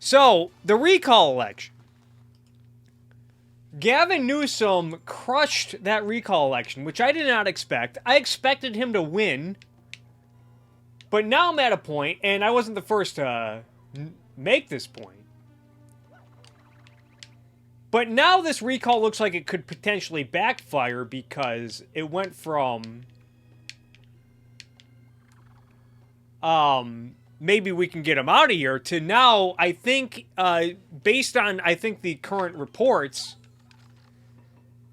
So, the recall election. Gavin Newsom crushed that recall election, which I did not expect. I expected him to win. But now I'm at a point, and I wasn't the first to make this point. But now this recall looks like it could potentially backfire because it went from maybe we can get him out of here to now, I think, based on, I think, the current reports,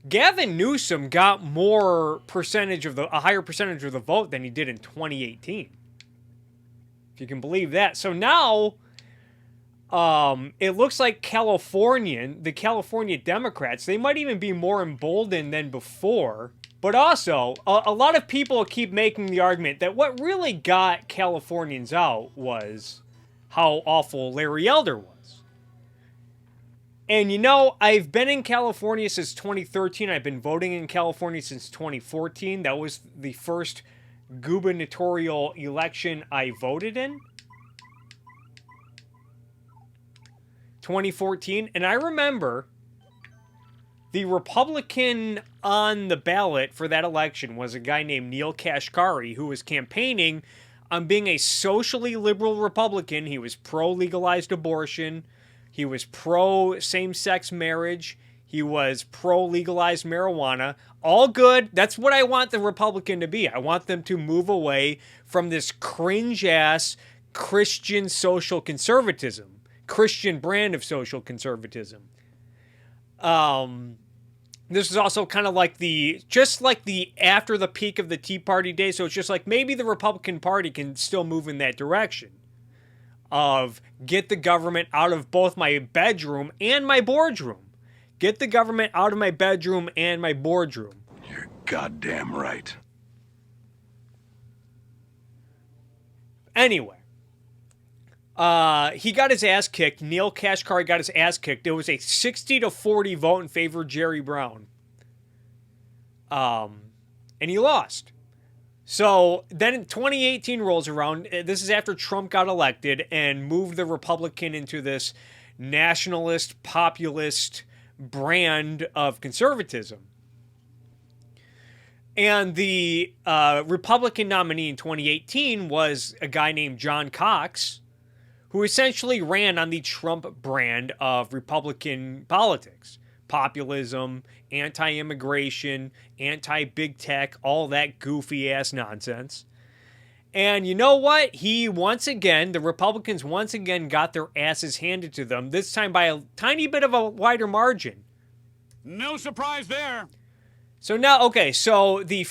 Gavin Newsom got a higher percentage of the vote than he did in 2018. If you can believe that. So now, it looks like the California Democrats, they might even be more emboldened than before. But also, a lot of people keep making the argument that what really got Californians out was how awful Larry Elder was. And you know, I've been in California since 2013. I've been voting in California since 2014. That was the first gubernatorial election I voted in. 2014. And I remember the Republican on the ballot for that election was a guy named Neil Kashkari, who was campaigning on being a socially liberal Republican. He was pro-legalized abortion. He was pro-same-sex marriage. He was pro-legalized marijuana. All good. That's what I want the Republican to be. I want them to move away from this cringe-ass Christian social conservatism. Christian brand of social conservatism. This is also kind of like just like the after the peak of the Tea Party days. So it's just like maybe the Republican Party can still move in that direction of get the government out of both my bedroom and my boardroom. Get the government out of my bedroom and my boardroom. You're goddamn right. Anyway. He got his ass kicked. Neil Kashkari got his ass kicked. There was a 60-40 vote in favor of Jerry Brown. And he lost. So then 2018 rolls around. This is after Trump got elected and moved the Republican into this nationalist, populist brand of conservatism. And the Republican nominee in 2018 was a guy named John Cox, who essentially ran on the Trump brand of Republican politics. Populism, anti-immigration, anti-big tech, all that goofy-ass nonsense. And you know what? The Republicans once again got their asses handed to them, this time by a tiny bit of a wider margin. No surprise there. So now, okay, so the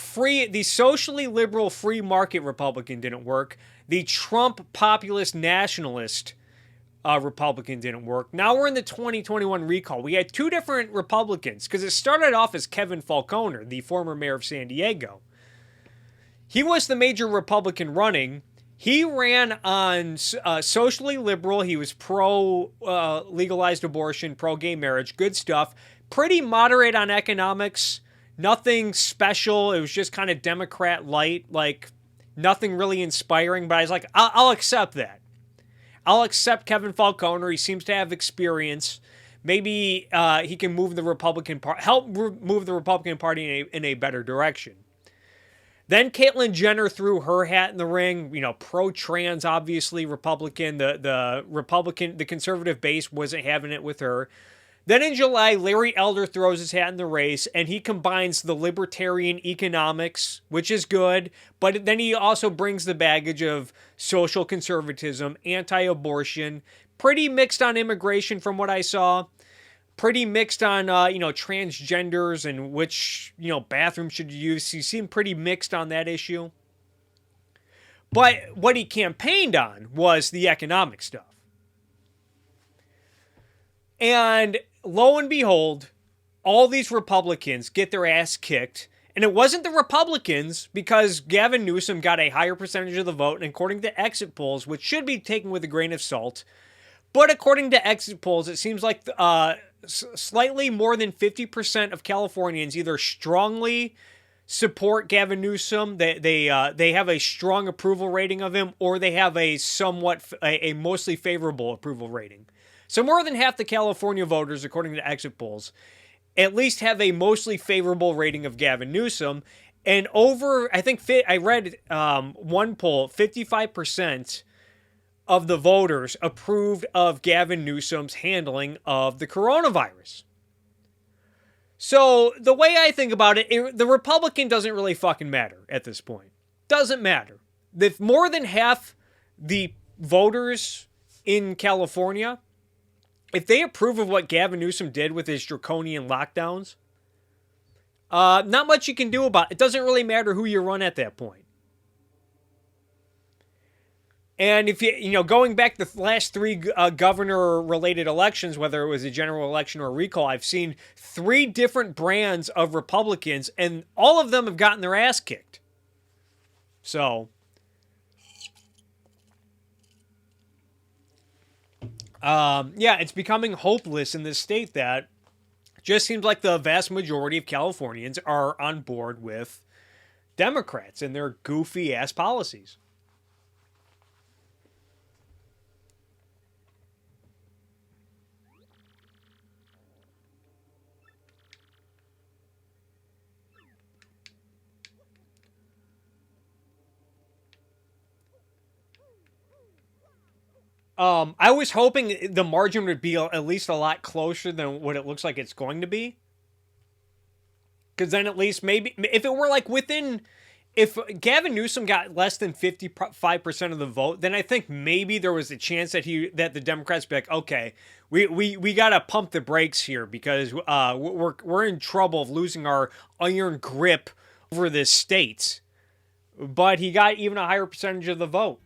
socially liberal free market Republican didn't work. The Trump populist nationalist Republican didn't work. Now we're in the 2021 recall. We had two different Republicans because it started off as Kevin Falconer, the former mayor of San Diego. He was the major Republican running. He ran on socially liberal. He was pro-legalized abortion, pro-gay marriage, good stuff. Pretty moderate on economics. Nothing special. It was just kind of Democrat light, like nothing really inspiring. But I was like, I'll accept that. I'll accept Kevin Falconer. He seems to have experience. Maybe he can move the Republican Party, help move the Republican Party in a better direction. Then Caitlyn Jenner threw her hat in the ring. You know, pro-trans, obviously Republican. The conservative base wasn't having it with her. Then in July, Larry Elder throws his hat in the race, and he combines the libertarian economics, which is good, but then he also brings the baggage of social conservatism, anti-abortion, pretty mixed on immigration from what I saw, pretty mixed on, transgenders and which, bathroom should you use. He seemed pretty mixed on that issue. But what he campaigned on was the economic stuff. And lo and behold, all these Republicans get their ass kicked. And it wasn't the Republicans because Gavin Newsom got a higher percentage of the vote. And according to exit polls, which should be taken with a grain of salt, but according to exit polls, it seems like slightly more than 50% of Californians either strongly support Gavin Newsom, they have a strong approval rating of him, or they have a mostly favorable approval rating. So more than half the California voters, according to exit polls, at least have a mostly favorable rating of Gavin Newsom. And over, I think, I read one poll, 55% of the voters approved of Gavin Newsom's handling of the coronavirus. So the way I think about it, the Republican doesn't really fucking matter at this point. Doesn't matter. If more than half the voters in California, if they approve of what Gavin Newsom did with his draconian lockdowns, not much you can do about it. It doesn't really matter who you run at that point. And if going back the last three governor-related elections, whether it was a general election or a recall, I've seen 3 different brands of Republicans, and all of them have gotten their ass kicked. So, it's becoming hopeless in this state that just seems like the vast majority of Californians are on board with Democrats and their goofy-ass policies. I was hoping the margin would be at least a lot closer than what it looks like it's going to be. Because then at least maybe, if it were like if Gavin Newsom got less than 55% of the vote, then I think maybe there was a chance that the Democrats would be like, okay, we got to pump the brakes here because we're in trouble of losing our iron grip over this state. But he got even a higher percentage of the vote.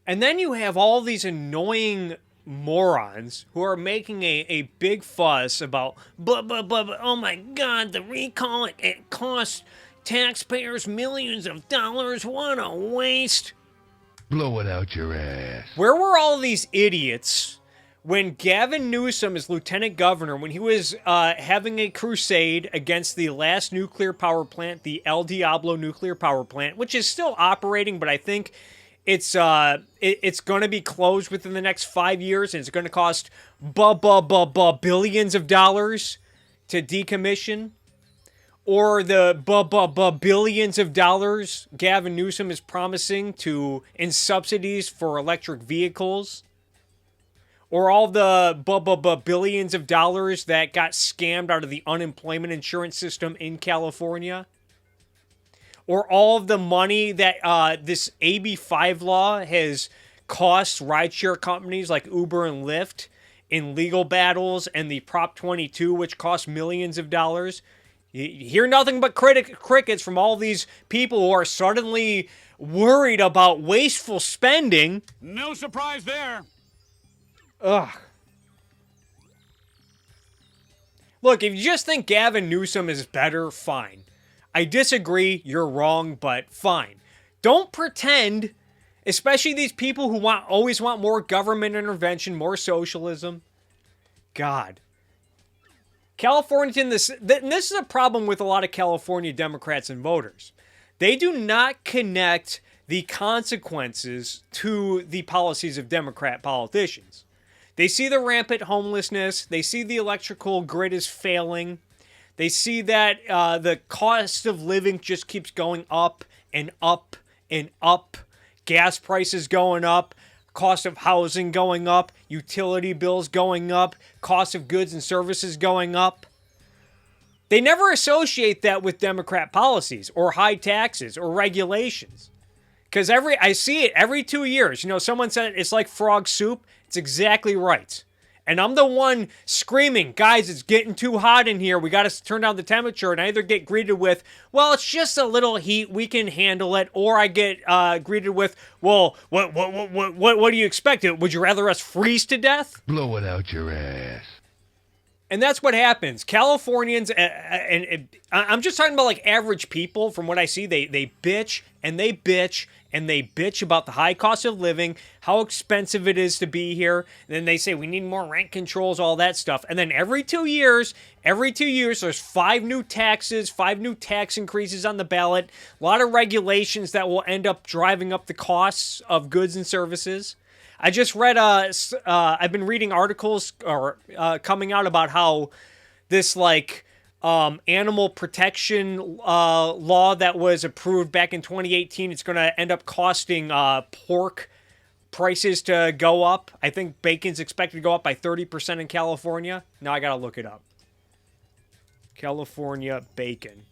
And then you have all these annoying morons who are making a big fuss about, oh my God, the recall, it costs taxpayers millions of dollars. What a waste. Blow it out your ass. Where were all these idiots when Gavin Newsom, as lieutenant governor, when he was having a crusade against the last nuclear power plant, the El Diablo nuclear power plant, which is still operating, but I think it's going to be closed within the next 5 years, and it's going to cost billions of dollars to decommission. Or the billions of dollars Gavin Newsom is promising in subsidies for electric vehicles. Or all the billions of dollars that got scammed out of the unemployment insurance system in California. Or all of the money that this AB 5 law has cost rideshare companies like Uber and Lyft in legal battles, and the Prop 22, which cost millions of dollars. You hear nothing but crickets from all these people who are suddenly worried about wasteful spending. No surprise there. Ugh. Look, if you just think Gavin Newsom is better, fine. I disagree, you're wrong, but fine. Don't pretend, especially these people who always want more government intervention, more socialism. God. This is a problem with a lot of California Democrats and voters. They do not connect the consequences to the policies of Democrat politicians. They see the rampant homelessness. They see the electrical grid is failing. They see that the cost of living just keeps going up and up and up. Gas prices going up. Cost of housing going up. Utility bills going up. Cost of goods and services going up. They never associate that with Democrat policies or high taxes or regulations. Because I see it every 2 years. Someone said it's like frog soup. It's exactly right. And I'm the one screaming, guys, it's getting too hot in here. We got to turn down the temperature. And I either get greeted with, well, it's just a little heat. We can handle it. Or I get greeted with, well, what do you expect? Would you rather us freeze to death? Blow it out your ass. And that's what happens. Californians, and I'm just talking about like average people. From what I see, they bitch and they bitch and they bitch about the high cost of living, how expensive it is to be here. And then they say we need more rent controls, all that stuff. And then every 2 years, there's 5 new taxes, 5 new tax increases on the ballot, a lot of regulations that will end up driving up the costs of goods and services. I just read, I've been reading articles coming out about how this, like, animal protection law that was approved back in 2018, it's going to end up costing pork prices to go up. I think bacon's expected to go up by 30% in California. Now I got to look it up. California bacon.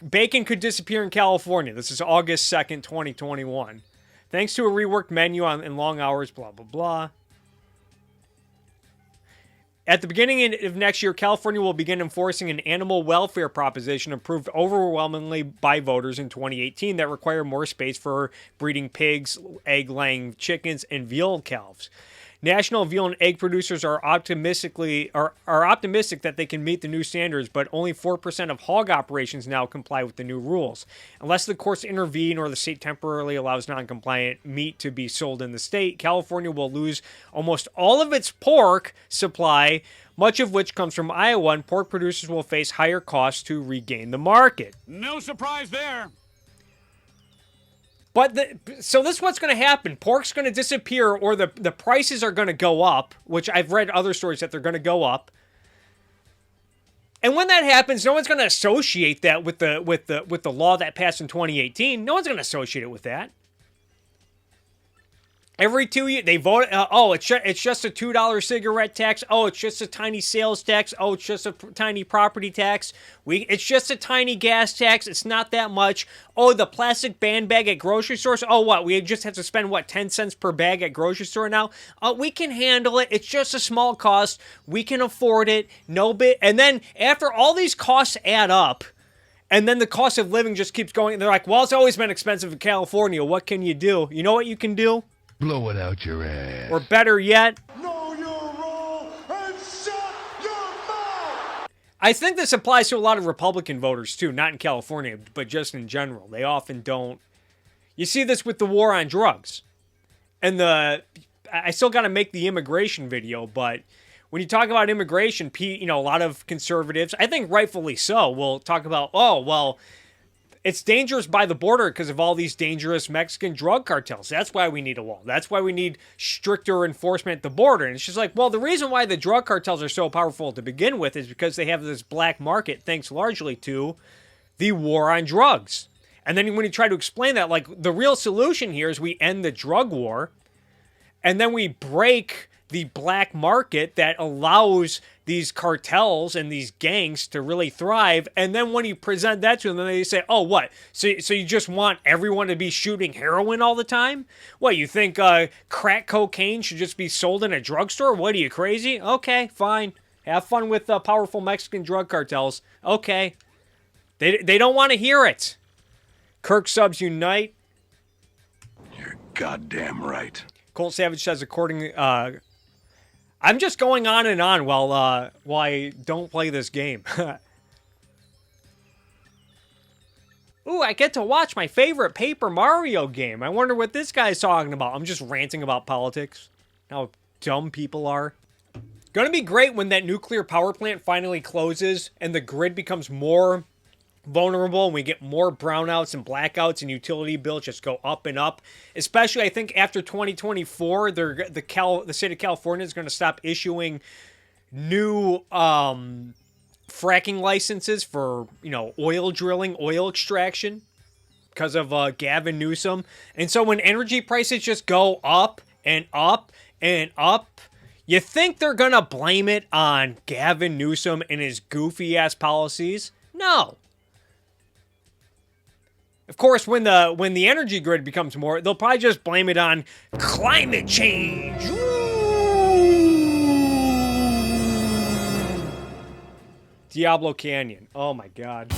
Bacon could disappear in California. This is August 2nd, 2021. Thanks to a reworked menu and long hours, blah, blah, blah. At the beginning of next year, California will begin enforcing an animal welfare proposition approved overwhelmingly by voters in 2018 that require more space for breeding pigs, egg-laying chickens, and veal calves. National veal and egg producers are optimistic that they can meet the new standards, but only 4% of hog operations now comply with the new rules. Unless the courts intervene or the state temporarily allows non-compliant meat to be sold in the state, California will lose almost all of its pork supply, much of which comes from Iowa, and pork producers will face higher costs to regain the market. No surprise there. But so this is what's going to happen. Pork's going to disappear, or the prices are going to go up, which I've read other stories that they're going to go up. And when that happens, no one's going to associate that with the law that passed in 2018. No one's going to associate it with that. Every 2 years, they vote, it's just a $2 cigarette tax. Oh, it's just a tiny sales tax. Oh, it's just a tiny property tax. It's just a tiny gas tax. It's not that much. Oh, the plastic band bag at grocery stores. Oh, what? We just have to spend, 10 cents per bag at grocery store now? We can handle it. It's just a small cost. We can afford it. No bit. And then after all these costs add up, and then the cost of living just keeps going, they're like, well, it's always been expensive in California. What can you do? You know what you can do? Blow it out your ass. Or better yet, Know your role and shut your mouth! I think this applies to a lot of Republican voters too, not in California, but just in general. They often don't. You see this with the war on drugs. And I still got to make the immigration video, but when you talk about immigration, a lot of conservatives, I think rightfully so, will talk about, oh, well, it's dangerous by the border because of all these dangerous Mexican drug cartels. That's why we need a wall. That's why we need stricter enforcement at the border. And it's just like, well, the reason why the drug cartels are so powerful to begin with is because they have this black market thanks largely to the war on drugs. And then when you try to explain that, like, the real solution here is we end the drug war, and then we break the black market that allows these cartels and these gangs to really thrive. And then when you present that to them, they say, oh, what? So you just want everyone to be shooting heroin all the time? What, you think crack cocaine should just be sold in a drugstore? What, are you crazy? Okay, fine. Have fun with powerful Mexican drug cartels. Okay. They don't want to hear it. Kirk subs unite. You're goddamn right. Colt Savage says, I'm just going on and on while I don't play this game. Ooh, I get to watch my favorite Paper Mario game. I wonder what this guy's talking about. I'm just ranting about politics. How dumb people are. Gonna be great when that nuclear power plant finally closes and the grid becomes more vulnerable and we get more brownouts and blackouts and utility bills just go up and up. Especially, I think, after 2024, the state of California is going to stop issuing new fracking licenses for, oil drilling, oil extraction because of Gavin Newsom. And so when energy prices just go up and up and up, you think they're going to blame it on Gavin Newsom and his goofy-ass policies? No. Of course, when the energy grid becomes more, they'll probably just blame it on climate change. Ooh. Diablo Canyon. Oh my God.